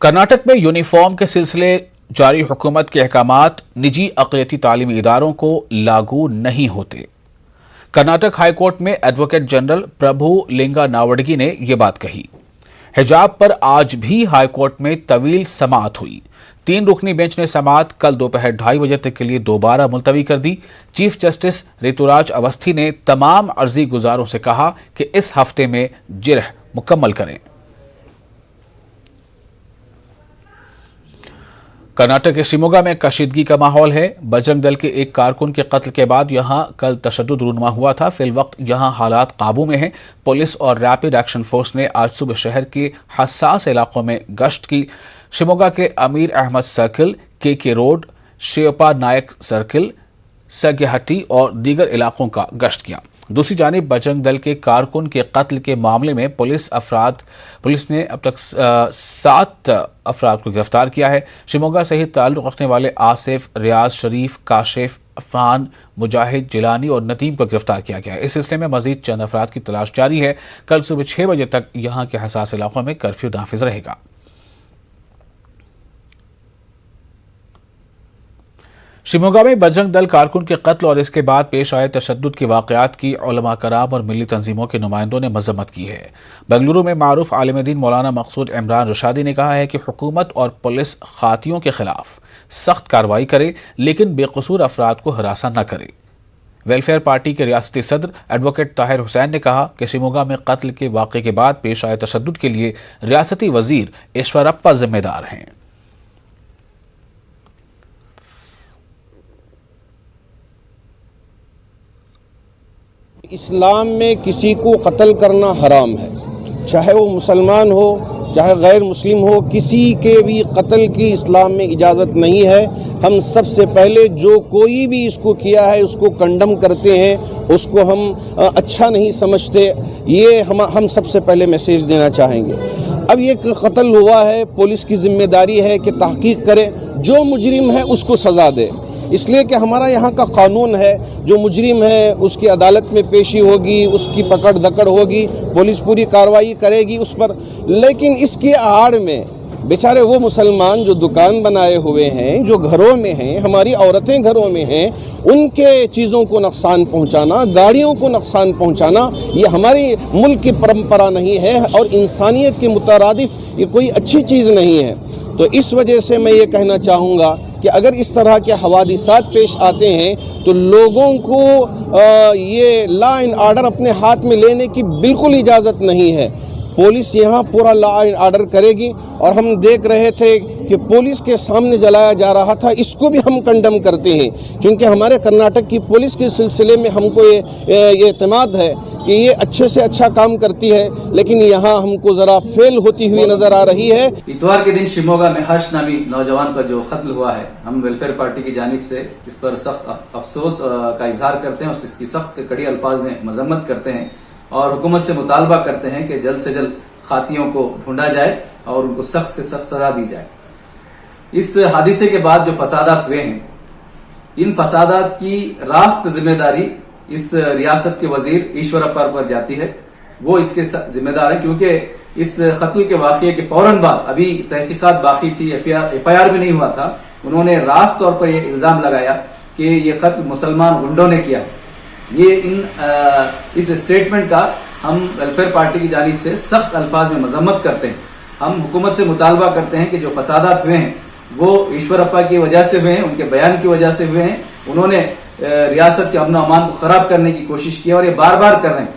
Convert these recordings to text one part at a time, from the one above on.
कर्नाटक में यूनिफॉर्म के सिलसिले जारी हुकूमत के अहकामात निजी अक़लियती तालीमी इदारों को लागू नहीं होते। कर्नाटक हाई कोर्ट में एडवोकेट जनरल प्रभु लिंगा नावडगी ने यह बात कही। हिजाब पर आज भी हाई कोर्ट में तवील समाअत हुई। 3 रुकनी बेंच ने समाअत कल दोपहर 2:30 बजे तक के लिए दोबारा मुलतवी कर दी। चीफ जस्टिस ऋतुराज अवस्थी ने तमाम अर्जी गुजारों से कहा कि इस हफ्ते में जिरह मुकम्मल करें। कर्नाटक के शिमोगा में कशीदगी का माहौल है। बजरंग दल के एक कारकुन के कत्ल के बाद यहां कल तशद्दुद रूनुमा हुआ था। फिलवक्त यहां हालात काबू में हैं। पुलिस और रैपिड एक्शन फोर्स ने आज सुबह शहर के हसास इलाकों में गश्त की। शिमोगा के अमीर अहमद सर्किल, के रोड, शिवपा नायक सर्किल, सग्यहट्टी और दीगर इलाकों का गश्त किया। दूसरी जानिब बजरंग दल के कारकुन के कत्ल के मामले में पुलिस ने अब तक 7 अफराद को गिरफ्तार किया है। शिमोगा सहित ताल्लुक रखने वाले आसिफ, रियाज शरीफ, काशिफ, अफान, मुजाहिद, जिलानी और नदीम को गिरफ्तार किया गया है। इस सिलसिले में मजीद चंद अफराद की तलाश जारी है। कल सुबह 6 बजे तक यहाँ के हसास इलाकों में कर्फ्यू नाफिज रहेगा। शिमोगा में बजरंग दल कारकुन के कत्ल और इसके बाद पेश आए तशद्दुद के वाक़यात की उलमा कराम और मिली तंजीमों के नुमाइंदों ने मजम्मत की है। बेंगलुरु में मारूफ आलिम दीन मौलाना मकसूद इमरान रशादी ने कहा है कि हुकूमत और पुलिस खातियों के खिलाफ सख्त कार्रवाई करे, लेकिन बेकसूर अफराद को हरासा न करे। वेलफेयर पार्टी के रियासती सदर एडवोकेट ताहिर हुसैन ने कहा कि शिमोगा में कत्ल के वाक़े के बाद पेश आए तशद्दुद के लिए रियासती वजीर ईश्वरप्पा जिम्मेदार हैं। इस्लाम में किसी को कत्ल करना हराम है, चाहे वो मुसलमान हो चाहे गैर मुस्लिम हो, किसी के भी कत्ल की इस्लाम में इजाज़त नहीं है। हम सबसे पहले जो कोई भी इसको किया है उसको कंडम करते हैं, उसको हम अच्छा नहीं समझते। ये हम सबसे पहले मैसेज देना चाहेंगे। अब ये कत्ल हुआ है, पुलिस की जिम्मेदारी है कि तहकीक करे, जो मुजरिम है उसको सज़ा दे। इसलिए कि हमारा यहाँ का कानून है, जो मुजरिम है उसकी अदालत में पेशी होगी, उसकी पकड़ धकड़ होगी, पुलिस पूरी कार्रवाई करेगी उस पर। लेकिन इसकी आड़ में बेचारे वो मुसलमान जो दुकान बनाए हुए हैं, जो घरों में हैं, हमारी औरतें घरों में हैं, उनके चीज़ों को नुकसान पहुंचाना, गाड़ियों को नुकसान पहुंचाना, ये हमारी मुल्क की परंपरा नहीं है और इंसानियत के मुतरादिफ ये कोई अच्छी चीज़ नहीं है। तो इस वजह से मैं ये कहना चाहूँगा कि अगर इस तरह के हवादिसात पेश आते हैं तो लोगों को ये लॉ एंड आर्डर अपने हाथ में लेने की बिल्कुल इजाज़त नहीं है। पुलिस यहाँ पूरा लॉ एंड आर्डर करेगी। और हम देख रहे थे कि पुलिस के सामने जलाया जा रहा था, इसको भी हम कंडम करते हैं, क्योंकि हमारे कर्नाटक की पुलिस के सिलसिले में हमको ये एतमाद है कि ये अच्छे से अच्छा काम करती है, लेकिन यहाँ हमको ज़रा फेल होती हुई नज़र आ रही है। इतवार के दिन शिमोगा में हर्ष नामी नौजवान का जो कत्ल हुआ है, हम वेलफेयर पार्टी की जानिब से इस पर सख्त अफसोस का इजहार करते हैं और इसकी सख्त कड़ी अल्फाज में मजम्मत करते हैं और हुकूमत से मुतालबा करते हैं कि जल्द से जल्द खातियों को ढूंढा जाए और उनको सख्त से सख्त सजा दी जाए। इस हादिसे के बाद जो फसादात हुए हैं, इन फसादात की रास्त जिम्मेदारी इस रियासत के वजीर ईश्वरप्पा पर जाती है। वो इसके जिम्मेदार हैं, क्योंकि इस कत्ल के वाक़े के फौरन बाद अभी तहकीकात बाकी थी, एफआईआर भी नहीं हुआ था। उन्होंने रास्त तौर पर यह इल्जाम लगाया कि ये कत्ल मुसलमान गुंडों ने किया। इस स्टेटमेंट का हम वेलफेयर पार्टी की जानिब से सख्त अल्फाज में मजम्मत करते हैं। हम हुकूमत से मुतालबा करते हैं कि जो फसादात हुए हैं वो ईश्वरप्पा की वजह से हुए हैं, उनके बयान की वजह से हुए हैं। उन्होंने रियासत के अमन अमान को खराब करने की कोशिश की और ये बार बार कर रहे हैं।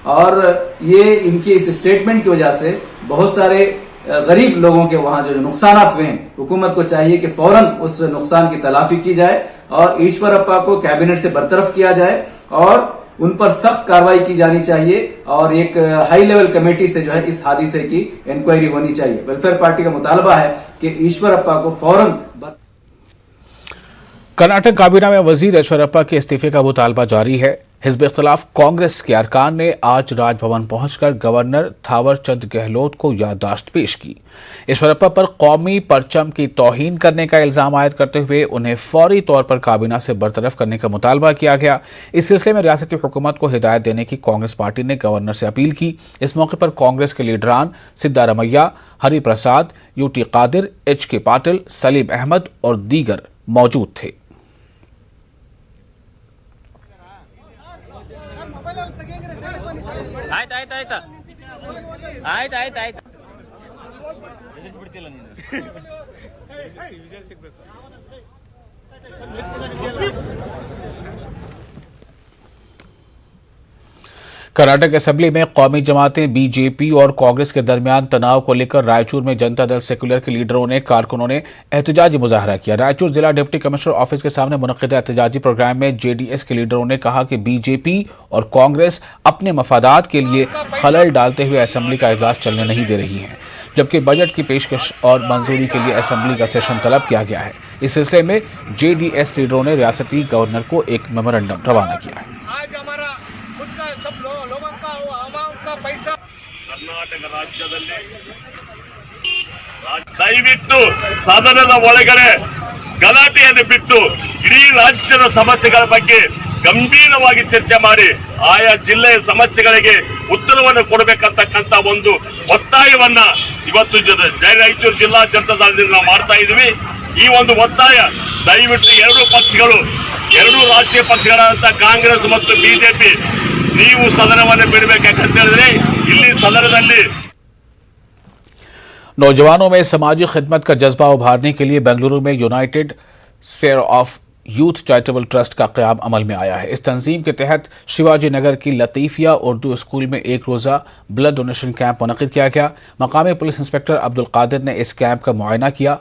और ये इनके इस स्टेटमेंट की वजह से बहुत सारे गरीब लोगों के वहां जो नुकसान हुए हैं, हुकूमत को चाहिए कि फौरन उस नुकसान की तलाफी की जाए और ईश्वरप्पा को कैबिनेट से बरतरफ किया जाए और उन पर सख्त कार्रवाई की जानी चाहिए और एक हाई लेवल कमेटी से जो है इस हादिसे की इंक्वायरी होनी चाहिए। वेलफेयर पार्टी का मुतालबा है कि ईश्वरप्पा को फौरन। कर्नाटक काबीना में वजीर ईश्वरप्पा के इस्तीफे का मुतालबा जारी है। हिज़्ब इख्तिलाफ कांग्रेस के अरकान ने आज राजभवन पहुंचकर गवर्नर थावर चंद गहलोत को याददाश्त पेश की। ईश्वरप्पा पर कौमी परचम की तौहीन करने का इल्जाम आयद करते हुए उन्हें फौरी तौर पर काबीना से बरतरफ करने का मुतालबा किया गया। इस सिलसिले में रियासती हुकूमत को हिदायत देने की कांग्रेस पार्टी ने गवर्नर से अपील की। इस मौके पर कांग्रेस के लीडरान सिद्धारमैया, हरि प्रसाद, यूटी कादिर, HK पाटिल, सलीम अहमद और दीगर मौजूद थे। कर्नाटक असेंबली में कौमी जमातें बीजेपी और कांग्रेस के दरमियान तनाव को लेकर रायचूर में जनता दल सेक्युलर के लीडरों ने कारकुनों ने एहतजाजी मुजाहरा किया। रायचूर जिला डिप्टी कमिश्नर ऑफिस के सामने मुनक्किदा एहतजाजी प्रोग्राम में JDS के लीडरों ने कहा कि बीजेपी और कांग्रेस अपने मफादात के लिए खलल डालते हुए असेंबली का इजलास चलने नहीं दे रही हैं, जबकि बजट की पेशकश और मंजूरी के लिए असेंबली का सेशन तलब किया गया है। इस सिलसिले में JDS लीडरों ने रियासती गवर्नर को एक मेमोरेंडम रवाना किया है। सब लोगों का आवाम का पैसा ಕರ್ನಾಟಕ ರಾಜ್ಯದಲ್ಲಿ ದಯವಿಟ್ಟು ಸದನದ ಒಳಗಡೆ ಗಲಾಟೆಯನ್ನು ಬಿಟ್ಟು ಇಡೀ ರಾಜ್ಯದ ಸಮಸ್ಯೆಗಳ ಬಗ್ಗೆ ಗಂಭೀರವಾಗಿ ಚರ್ಚೆ ಮಾಡಿ ಆಯಾ ಜಿಲ್ಲೆಯ ಸಮಸ್ಯೆಗಳಿಗೆ ಉತ್ತರವನ್ನು ಕೊಡಬೇಕಂತಕ್ಕಂತ ಒಂದು ಒತ್ತಾಯವನ್ನ ಇವತ್ತು ರಾಯಚೂರು ಜಿಲ್ಲಾ ಜನತಾ ದಳದಿಂದ ನಾವು ಮಾಡ್ತಾ ಇದ್ದೀವಿ। ಈ ಒಂದು ಒತ್ತಾಯ ದಯವಿಟ್ಟು ಎರಡು ರಾಷ್ಟ್ರೀಯ ಪಕ್ಷಗಳಾದಂತ ಕಾಂಗ್ರೆಸ್ ಮತ್ತು ಬಿಜೆಪಿ ನೀವು ಸದನವನ್ನು ಬಿಡಬೇಕಂತ ಹೇಳಿದ್ರೆ ಇಲ್ಲಿ ಸದನದಲ್ಲಿ नौजवानों में समाजी खिदमत का जज्बा उभारने के लिए बेंगलुरु में United sphere of youth charitable trust का क़याम अमल में आया है। इस तंजीम के तहत शिवाजी नगर की लतीफिया उर्दू स्कूल में एक रोज़ा ब्लड डोनेशन कैंप मुनक़िद किया गया। मकामी पुलिस इंस्पेक्टर अब्दुल कादिर ने इस कैंप का मुआयना किया।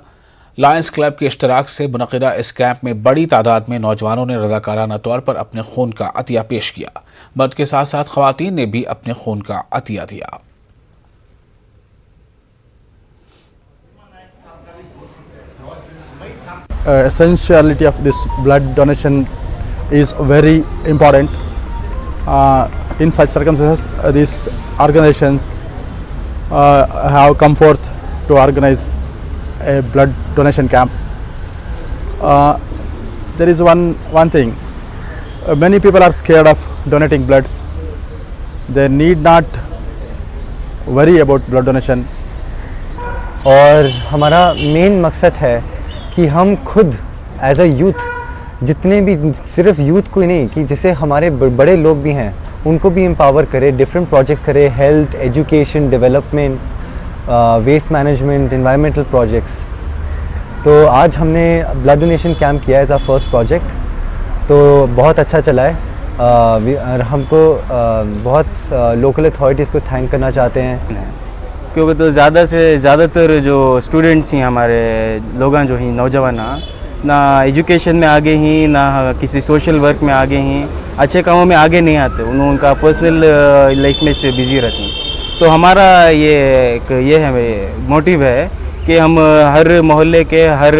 लायंस क्लब के इश्तराक से मुनक़िदा इस कैंप में बड़ी तादाद में नौजवानों ने रज़ाकाराना तौर पर अपने खून का अतिया पेश किया। मर्द के साथ साथ ख़वातीन ने भी अपने खून का अतिया दिया। Essentiality of this blood donation is very important. In such circumstances, these organizations have come forth to organize a blood donation camp. There is one thing. Many people are scared of donating bloods. They need not worry about blood donation. और हमारा main मकसद है कि हम खुद as a youth, जितने भी, सिर्फ यूथ को ही नहीं, कि जैसे हमारे बड़े लोग भी हैं उनको भी एम्पावर करें, डिफरेंट प्रोजेक्ट्स करें, health, education, development, waste management, environmental projects. तो आज हमने ब्लड डोनेशन कैंप किया एज आ फर्स्ट प्रोजेक्ट, तो बहुत अच्छा चला है। और हमको बहुत लोकल अथॉरिटीज़ को थैंक करना चाहते हैं, क्योंकि तो ज़्यादा से ज़्यादातर जो स्टूडेंट्स हैं हमारे लोग जो हैं नौजवान ना एजुकेशन में आगे ही, ना किसी सोशल वर्क में आगे ही, अच्छे कामों में आगे नहीं आते, उनका पर्सनल लाइफ में बिज़ी रहते हैं। तो हमारा ये है मोटिव है कि हम हर मोहल्ले के, हर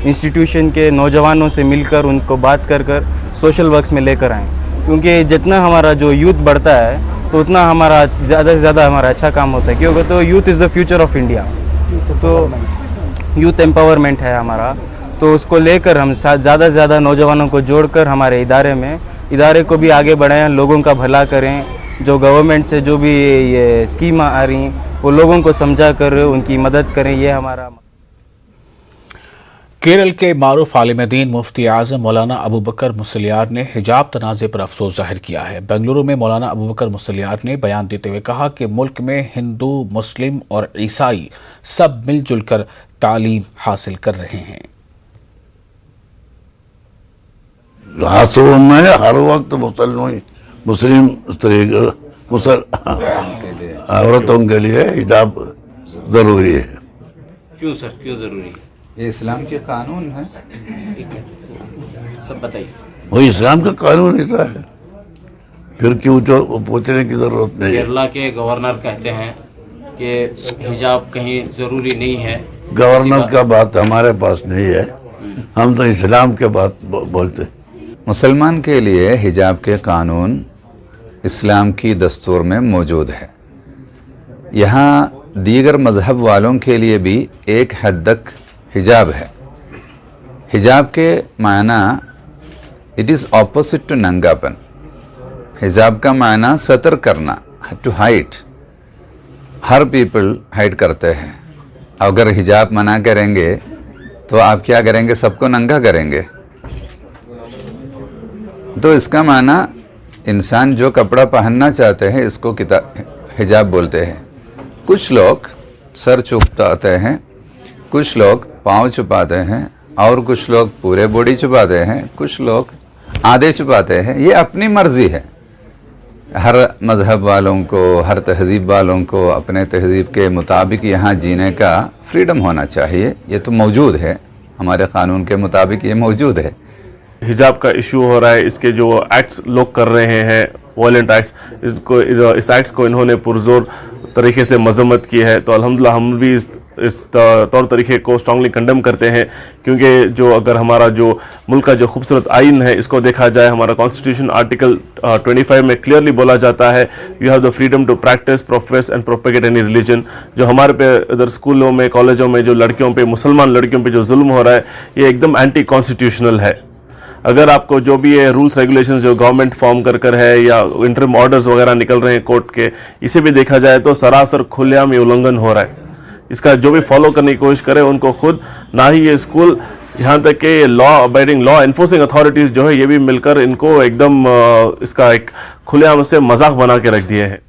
इंस्टीट्यूशन के नौजवानों से मिलकर उनको बात कर सोशल वर्क्स में लेकर आएँ, क्योंकि जितना हमारा जो यूथ बढ़ता है तो उतना हमारा ज़्यादा से ज़्यादा हमारा अच्छा काम होता है, क्योंकि तो youth is the future of India. तो यूथ एम्पावरमेंट है हमारा, तो उसको लेकर हम ज़्यादा से ज़्यादा नौजवानों को जोड़कर हमारे इदारे को भी आगे बढ़ाएं, लोगों का भला करें। जो गवर्नमेंट से जो भी ये स्कीम आ रही हैं वो लोगों को समझा कर उनकी मदद करें, ये हमारा। केरल के मारूफ आलिम दीन मुफ्ती आज़म मौलाना अबू बकर मुसलियार ने हिजाब तनाज़े पर अफसोस जाहिर किया है। बेंगलुरु में मौलाना अबू बकर मुसलियार ने बयान देते हुए कहा कि मुल्क में हिंदू, मुस्लिम और ईसाई सब मिलजुल कर तालीम हासिल कर रहे हैं। रासों में हर वक्त मुस्लिम औरतों के लिए हिजाब ज़रूरी है। क्यों सर, क्यों ज़रूरी है? ये इस्लाम के कानून है, सब बताइए। वो इस्लाम का कानून ऐसा है, फिर क्यों तो पूछने की ज़रूरत नहीं है। केरला के गवर्नर कहते हैं कि हिजाब कहीं ज़रूरी नहीं है। गवर्नर का बात हमारे पास नहीं है, हम तो इस्लाम के बात बोलते। मुसलमान के लिए हिजाब के कानून इस्लाम की दस्तूर में मौजूद है। यहाँ दीगर मज़हब वालों के लिए भी एक हद तक हिजाब है। हिजाब के माना इट इज़ ऑपोजिट टू नंगापन। हिजाब का माना सतर करना, टू हाइट। हर पीपल हाइट करते हैं। अगर हिजाब मना करेंगे तो आप क्या करेंगे? सबको नंगा करेंगे। तो इसका माना इंसान जो कपड़ा पहनना चाहते हैं इसको हिजाब बोलते हैं। कुछ लोग सर छुपाते हैं, कुछ लोग पाँव छुपाते हैं, और कुछ लोग पूरे बॉडी छुपाते हैं, कुछ लोग आधे छुपाते हैं। ये अपनी मर्जी है। हर मज़हब वालों को, हर तहज़ीब वालों को अपने तहज़ीब के मुताबिक यहाँ जीने का फ्रीडम होना चाहिए। ये तो मौजूद है, हमारे क़ानून के मुताबिक ये मौजूद है। हिजाब का इशू हो रहा है, इसके जो एक्ट्स लोग कर रहे हैं, वायलेंट एक्ट्स, इस एक्ट्स को इन्होंने पुरजोर तरीके से मजम्मत की है। तो अल्हम्दुलिल्लाह हम भी इस तौर तरीके को स्ट्रांगली कंडेम करते हैं, क्योंकि जो अगर हमारा जो मुल्क का जो खूबसूरत आइन है इसको देखा जाए, हमारा कॉन्स्टिट्यूशन आर्टिकल 25 में क्लियरली बोला जाता है you have the freedom to practise, profess and propagate any religion. जो हमारे पे इधर स्कूलों में, कॉलेजों में जो लड़कियों पे, मुसलमान लड़कियों पे जो जुल्म हो रहा है, ये एकदम एंटी कॉन्स्टिट्यूशनल है। अगर आपको जो भी ये रूल्स रेगुलेशंस जो गवर्नमेंट फॉर्म कर है या इंटरिम ऑर्डर्स वगैरह निकल रहे हैं कोर्ट के, इसे भी देखा जाए तो सरासर खुलेआम ये उल्लंघन हो रहा है। इसका जो भी फॉलो करने की कोशिश करे उनको खुद, ना ही ये स्कूल, यहाँ तक कि law abiding, law enforcing authorities जो है ये भी मिलकर इनको एकदम इसका एक खुलेआम से मजाक बना के रख दिए हैं।